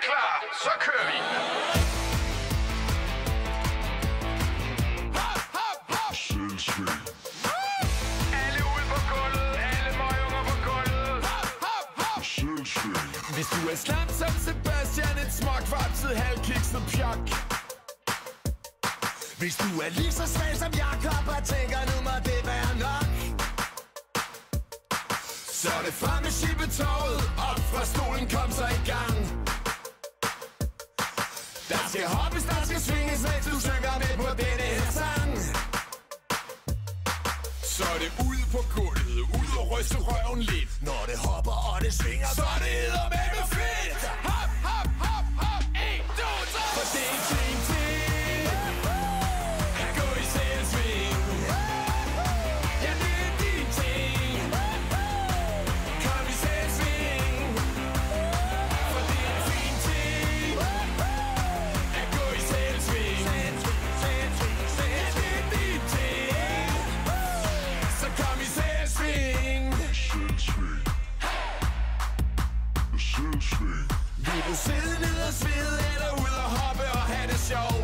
klar, så kører vi. Alle ude på gulvet, alle møgunger på gulvet. Hvis du er slam som Sebastian, et småkvartid halvkikset pjok. Hvis du er lige så svag som Jakob og tænker, nu må det være nok, så er det frem med Shippetoget, op fra stolen, kom så i gang. Der skal hoppes, der skal svinges, mens du synger med på denne her sang. Så er det ude på gulvet, ud og ryste røven lidt. Når det hopper og det svinger, så er det eddermame fedt. Hop, hop, hop, hop, 1, 2, 3. For det er din ting at gå i selvsving. Ja, det er din ting. Kom i selvsving. For det er en fin ting at gå i selvsving. Ja, det er din ting. Så kom i selvsving. Vil du sidde ned og svede eller ud og hoppe og have det sjov?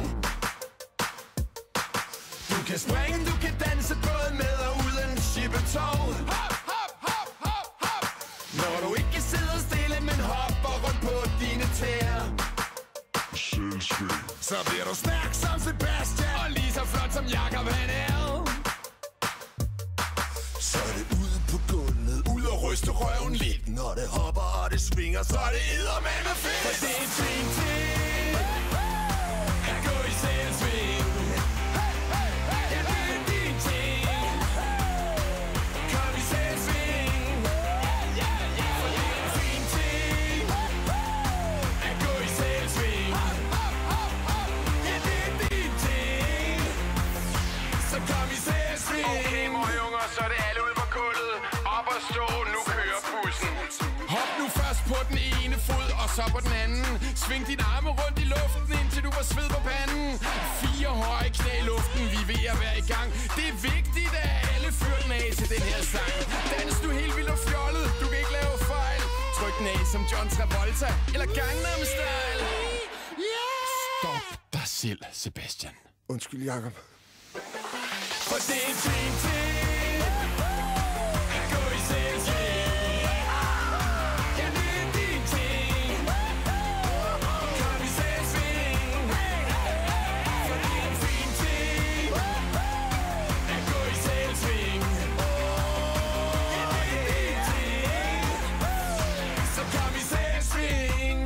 Du kan springe, du kan danse både med og uden Shippetov. Hop, hop, hop, hop, hop. Når du ikke sidder stille, men hopper rundt på dine tæer, så bliver du stærk som Sebastian og lige så flot som Jakob han er. Så er det ude på gulvet, ud og ryste røven lidt. Når det hopper og det svinger, så er det eddermame fedt. For det er en fin ting at gå i selvsving. Ja, det er din ting. Kom i selvsving. For det er en fin ting at gå i selvsving. Ja, det er din ting. Så kom i selvsving. Okay, møgunger, så er det alle ude på gulvet. Op og stå, nu kører bussen. Hop nu først på den ene fod, og så på den anden. Sving dine arme rundt i luften, indtil du var sved på panden. 4 høje knæ i luften, vi er ved at være i gang. Det er vigtigt, at alle fyrer den af til den her sang. Dans du helt vildt og fjollet, du kan ikke lave fejl. Tryk den af som John Travolta, eller Gangnam Style. Stop dig selv, Sebastian. Undskyld, Jakob. For det er din ting at gå i selvsving. Ja, det er din ting. Kom i selvsving. For det er en fin ting at gå i selvsving. Ja, det er din ting. Så kom i selvsving.